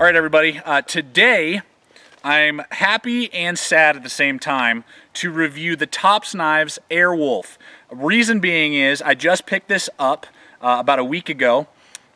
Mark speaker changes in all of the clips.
Speaker 1: All right, everybody. Today, I'm happy and sad at the same time to review the Tops Knives Airwolf. Reason being is I just picked this up about a week ago.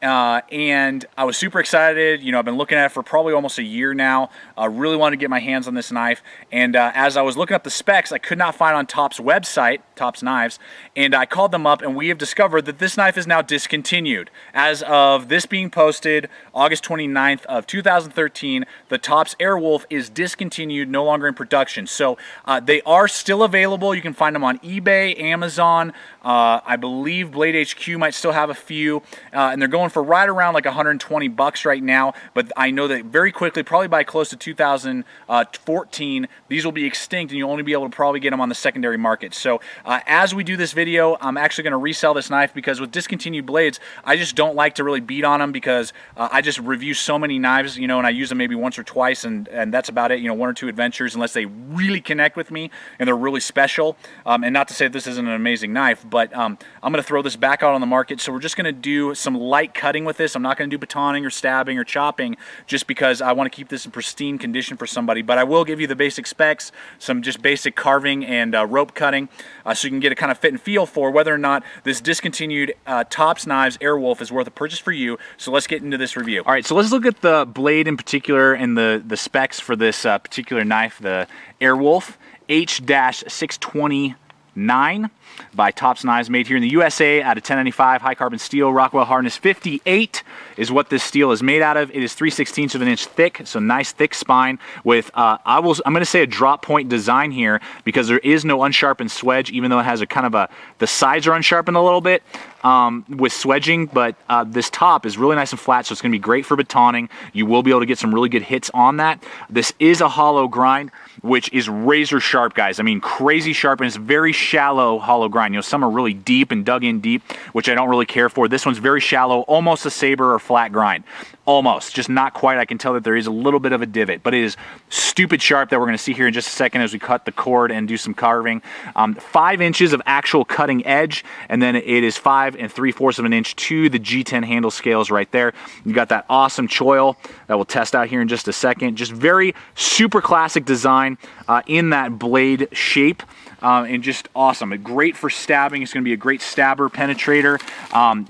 Speaker 1: And I was super excited. You know, I've been looking at it for probably almost a year now. Really wanted to get my hands on this knife. And as I was looking up the specs, I could not find on Tops' website, Tops Knives, and I called them up, and we have discovered that this knife is now discontinued. As of this being posted, August 29th of 2013, the Tops Airwolf is discontinued, no longer in production. So they are still available. You can find them on eBay, Amazon. I believe BLADEHQ might still have a few, and they're going for right around like 120 bucks right now, but I know that very quickly, probably by close to 2014, these will be extinct and you'll only be able to probably get them on the secondary market. So as we do this video, I'm actually going to resell this knife because with discontinued blades, I just don't like to really beat on them because I just review so many knives, you know, and I use them maybe once or twice, and that's about it, you know, one or two adventures, unless they really connect with me and they're really special. And not to say this isn't an amazing knife, but I'm going to throw this back out on the market. So we're just going to do some light cutting with this. I'm not going to do batoning or stabbing or chopping just because I want to keep this in pristine condition for somebody, but I will give you the basic specs, some just basic carving and rope cutting, so you can get a kind of fit and feel for whether or not this discontinued Tops Knives Airwolf is worth a purchase for you. So let's get into this review. All right, so let's look at the blade in particular and the specs for this particular knife, the Airwolf H-629 by Tops Knives, made here in the USA out of 1095 high carbon steel, Rockwell hardness 58 is what this steel is made out of. It is 3/16 of an inch thick, so nice thick spine with I'm going to say a drop point design here because there is no unsharpened swedge, even though it has a kind of the sides are unsharpened a little bit with swedging, but this top is really nice and flat, so it's going to be great for batoning. You will be able to get some really good hits on that. This is a hollow grind, which is razor sharp, guys. I mean, crazy sharp, and it's very shallow hollow grind. You know, some are really deep and dug in deep, which I don't really care for. This one's very shallow, almost a saber or flat grind. Almost, just not quite. I can tell that there is a little bit of a divot, but it is stupid sharp that we're going to see here in just a second as we cut the cord and do some carving. 5 inches of actual cutting edge, and then it is 5 3/4 of an inch to the G10 handle scales right there. You got that awesome choil that we'll test out here in just a second. Just very super classic design in that blade shape. And just awesome. Great for stabbing. It's going to be a great stabber penetrator.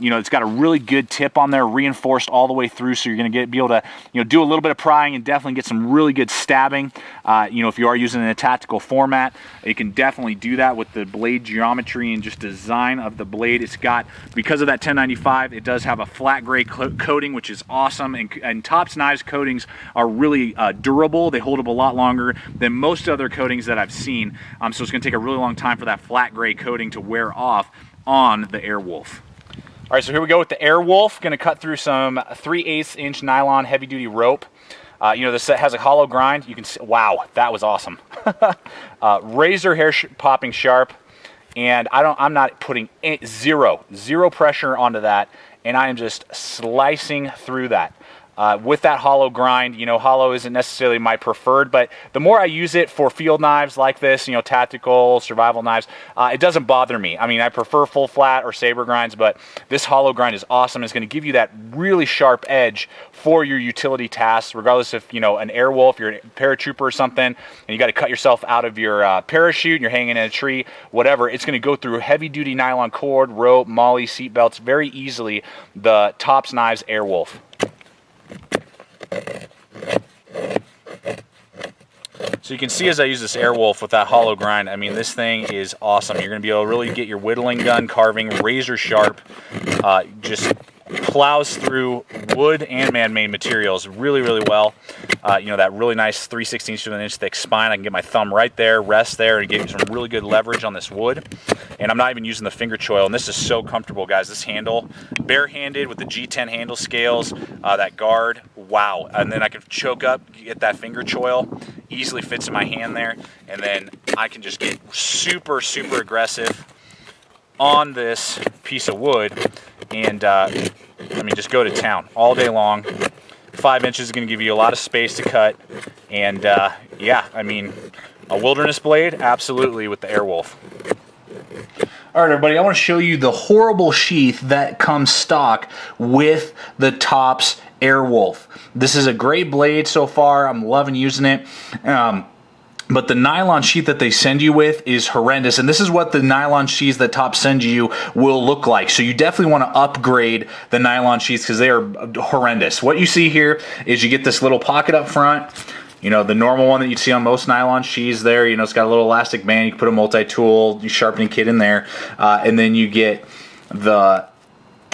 Speaker 1: You know, it's got a really good tip on there, reinforced all the way through, so you're going to be able to, you know, do a little bit of prying and definitely get some really good stabbing. You know, if you are using it in a tactical format, you can definitely do that with the blade geometry and just design of the blade. It's got, because of that 1095, it does have a flat gray coating, which is awesome. And Tops Knives coatings are really durable. They hold up a lot longer than most other coatings that I've seen. So it's going to take a really long time for that flat gray coating to wear off on the Airwolf. All right, so here we go with the Airwolf. Going to cut through some 3/8 inch nylon heavy duty rope. You know, this has a hollow grind. You can see, wow, that was awesome. Razor hair popping sharp, and I'm not putting zero pressure onto that, and I am just slicing through that. With that hollow grind, you know, hollow isn't necessarily my preferred, but the more I use it for field knives like this, you know, tactical, survival knives, it doesn't bother me. I mean, I prefer full flat or saber grinds, but this hollow grind is awesome. It's going to give you that really sharp edge for your utility tasks, regardless if, you know, an Airwolf, you're a paratrooper or something, and you got to cut yourself out of your parachute and you're hanging in a tree, whatever. It's going to go through heavy duty nylon cord, rope, molly, seat belts very easily. The Tops Knives Airwolf. So you can see as I use this Airwolf with that hollow grind, I mean, this thing is awesome. You're going to be able to really get your whittling gun carving razor sharp, just plows through wood and man-made materials really, really well. You know, that really nice 3/16 of an inch thick spine. I can get my thumb right there, rest there, and get some really good leverage on this wood. And I'm not even using the finger choil, and this is so comfortable, guys. This handle, barehanded with the G10 handle scales, that guard, wow. And then I can choke up, get that finger choil, easily fits in my hand there, and then I can just get super, super aggressive on this piece of wood, and I mean, just go to town all day long. 5 inches is going to give you a lot of space to cut, and yeah, I mean, a wilderness blade, absolutely, with the Airwolf. All right, everybody, I want to show you the horrible sheath that comes stock with the Tops Wolfe. This is a great blade so far. I'm loving using it. But the nylon sheath that they send you with is horrendous, and this is what the nylon sheaths that Top sends you will look like. So you definitely want to upgrade the nylon sheaths because they are horrendous. What you see here is you get this little pocket up front. You know, the normal one that you see on most nylon sheaths there, you know, it's got a little elastic band. You can put a multi-tool, sharpening kit in there, and then you get the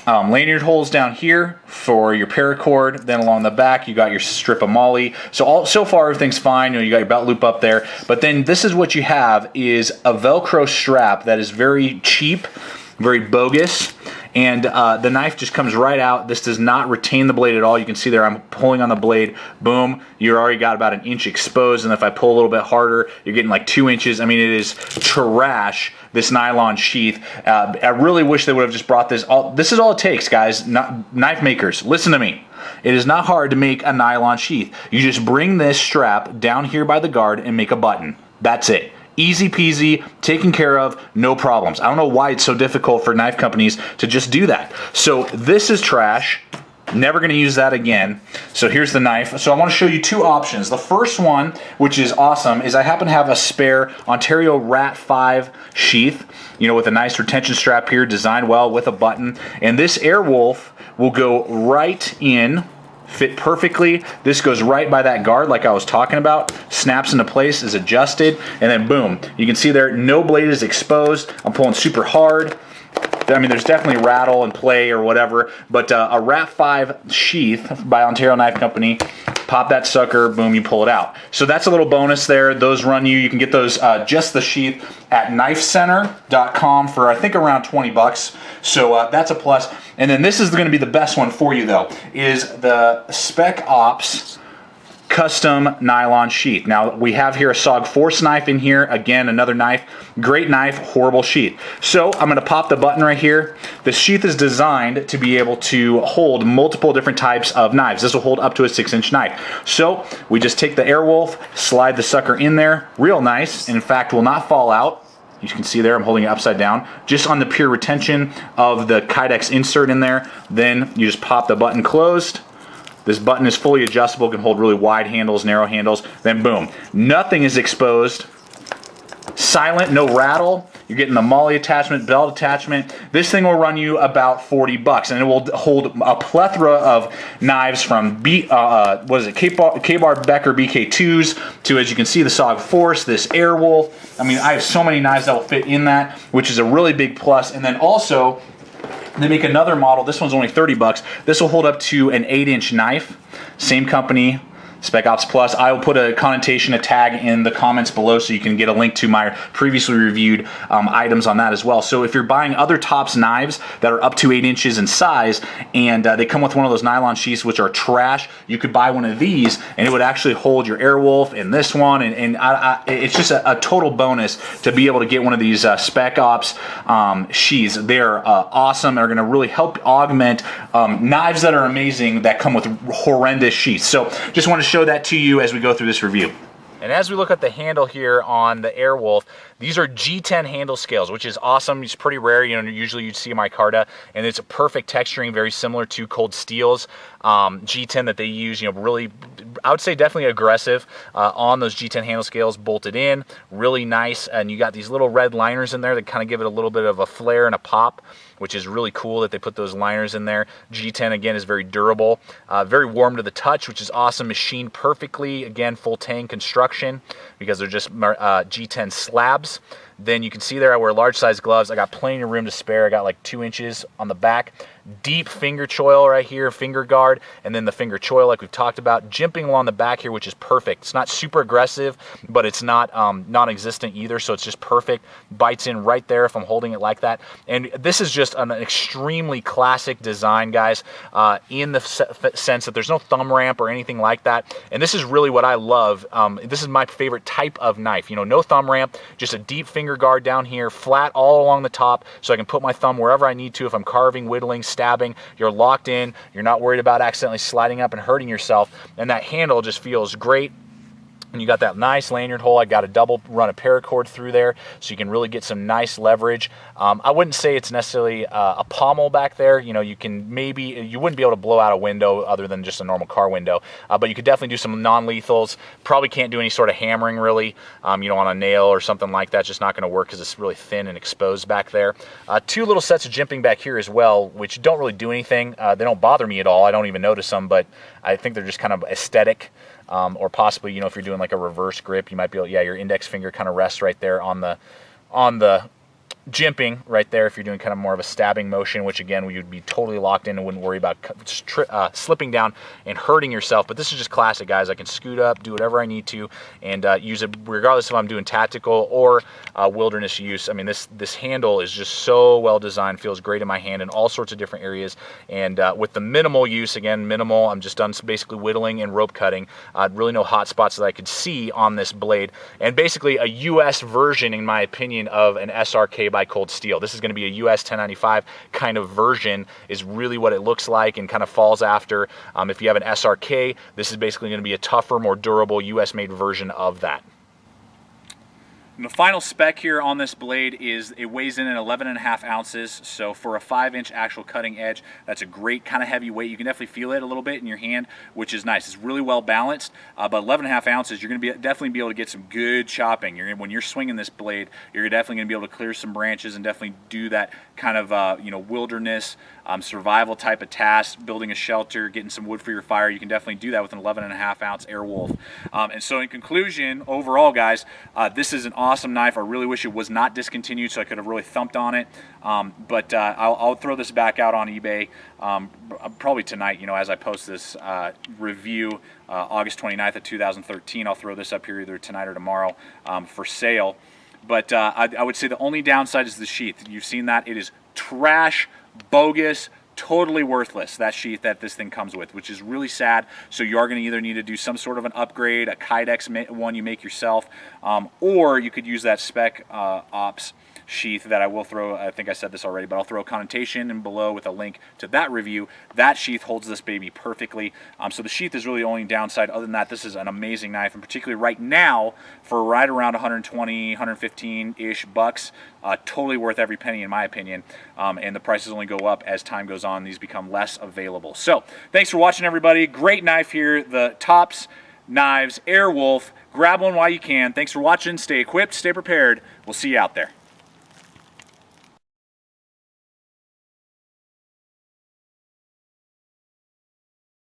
Speaker 1: lanyard holes down here for your paracord. Then along the back you got your strip of molly. So far everything's fine. You know, you got your belt loop up there, but then this is what you have is a Velcro strap that is very cheap, very bogus, and the knife just comes right out. This does not retain the blade at all. You can see there I'm pulling on the blade, boom, you already got about an inch exposed, and if I pull a little bit harder you're getting like 2 inches. I mean, it is trash, this nylon sheath. I really wish they would have just brought this. This is all it takes, guys. Knife makers, listen to me. It is not hard to make a nylon sheath. You just bring this strap down here by the guard and make a button. That's it. Easy peasy, taken care of, no problems. I don't know why it's so difficult for knife companies to just do that. So this is trash. Never going to use that again. So here's the knife. So I want to show you two options. The first one, which is awesome, is I happen to have a spare Ontario Rat 5 sheath, you know, with a nice retention strap here, designed well with a button. And this Wolfe will go right in, fit perfectly. This goes right by that guard like I was talking about, snaps into place, is adjusted, and then boom. You can see there, no blade is exposed. I'm pulling super hard. I mean, there's definitely rattle and play or whatever, but a Rat 5 sheath by Ontario Knife Company, pop that sucker, boom, you pull it out. So that's a little bonus there. Those run you can get those, just the sheath at knifecenter.com for I think around 20 bucks. So that's a plus. And then this is going to be the best one for you though, is the Spec Ops custom nylon sheath. Now we have here a SOG Force knife in here. Again, another knife, great knife, horrible sheath. So I'm going to pop the button right here. The sheath is designed to be able to hold multiple different types of knives. This will hold up to a 6-inch knife. So we just take the Wolfe, slide the sucker in there, real nice, and in fact will not fall out. You can see there I'm holding it upside down, just on the pure retention of the Kydex insert in there. Then you just pop the button closed. This button is fully adjustable, can hold really wide handles, narrow handles, then boom. Nothing is exposed. Silent, no rattle. You're getting the molly attachment, belt attachment. This thing will run you about 40 bucks, and it will hold a plethora of knives from K-Bar Becker BK2s to, as you can see, the SOG Force, this Wolfe. I mean, I have so many knives that will fit in that, which is a really big plus. And then also, they make another model. This one's only 30 bucks. This will hold up to an 8-inch knife. Same company, Spec Ops Plus. I will put a connotation, a tag in the comments below so you can get a link to my previously reviewed items on that as well. So if you're buying other Tops knives that are up to 8 inches in size and they come with one of those nylon sheaths which are trash, you could buy one of these and it would actually hold your Wolfe and this one, and it's just a total bonus to be able to get one of these Spec Ops sheaths. They're awesome. They're going to really help augment knives that are amazing that come with horrendous sheaths. So just want to show that to you as we go through this review. And as we look at the handle here on the Wolfe, these are G10 handle scales, which is awesome. It's pretty rare. You know, usually you'd see a micarta, and it's a perfect texturing, very similar to Cold Steel's G10 that they use. You know, really, I would say definitely aggressive on those G10 handle scales, bolted in, really nice. And you got these little red liners in there that kind of give it a little bit of a flare and a pop, which is really cool that they put those liners in there. G10, again, is very durable, very warm to the touch, which is awesome. Machined perfectly, again, full tang construction, because they're just G10 slabs. Then you can see there I wear large size gloves. I got plenty of room to spare. I got like 2 inches on the back. Deep finger choil right here, finger guard, and then the finger choil like we've talked about. Jimping along the back here, which is perfect. It's not super aggressive, but it's not non-existent either, so it's just perfect. Bites in right there if I'm holding it like that. And this is just an extremely classic design, guys, in the sense that there's no thumb ramp or anything like that. And this is really what I love. This is my favorite type of knife. You know, no thumb ramp, just a deep finger guard down here, flat all along the top, so I can put my thumb wherever I need to if I'm carving, whittling, stabbing. You're locked in. You're not worried about accidentally sliding up and hurting yourself. And that handle just feels great. And you got that nice lanyard hole. I got a double run of paracord through there, so you can really get some nice leverage. I wouldn't say it's necessarily a pommel back there. You know, you can maybe, you wouldn't be able to blow out a window other than just a normal car window, but you could definitely do some non-lethals. Probably can't do any sort of hammering really, you know, on a nail or something like that. It's just not going to work because it's really thin and exposed back there. Two little sets of jimping back here as well, which don't really do anything. They don't bother me at all. I don't even notice them, but I think they're just kind of aesthetic. Or possibly, you know, if you're doing like a reverse grip, you might be able, yeah, your index finger kind of rests right there on the jimping right there if you're doing kind of more of a stabbing motion, which again, you'd be totally locked in and wouldn't worry about slipping down and hurting yourself. But this is just classic, guys. I can scoot up, do whatever I need to, and use it regardless if I'm doing tactical or wilderness use. I mean, this handle is just so well designed, feels great in my hand in all sorts of different areas. And with the minimal use, again, minimal, I'm just done basically whittling and rope cutting. Really no hot spots that I could see on this blade. And basically a US version, in my opinion, of an SRK by Cold Steel. This is going to be a US 1095 kind of version, is really what it looks like and kind of falls after. If you have an SRK, this is basically going to be a tougher, more durable US made version of that. And the final spec here on this blade is it weighs in at 11.5 ounces. So for a 5-inch actual cutting edge, that's a great kind of heavy weight. You can definitely feel it a little bit in your hand, which is nice. It's really well balanced, but 11.5 ounces, you're going to definitely be able to get some good chopping. When you're swinging this blade, you're definitely going to be able to clear some branches and definitely do that kind of you know, wilderness survival type of task, building a shelter, getting some wood for your fire. You can definitely do that with an 11.5 ounce Airwolf. And so in conclusion, overall, guys, this is an awesome knife. I really wish it was not discontinued so I could have really thumped on it. But I'll throw this back out on eBay probably tonight, you know, as I post this review, August 29th of 2013. I'll throw this up here either tonight or tomorrow for sale. But I would say the only downside is the sheath. You've seen that. It is trash, bogus, totally worthless, that sheath that this thing comes with, which is really sad. So you are going to either need to do some sort of an upgrade, a Kydex one you make yourself, or you could use that Spec Ops sheath that I will throw. I think I said this already, but I'll throw a connotation and below with a link to that review. That sheath holds this baby perfectly. So the sheath is really the only downside. Other than that, this is an amazing knife, and particularly right now for right around 120, 115-ish bucks. Totally worth every penny in my opinion, and the prices only go up as time goes on. These become less available. So thanks for watching, everybody. Great knife here, the Tops Knives Airwolf. Grab one while you can. Thanks for watching. Stay equipped, stay prepared. We'll see you out there.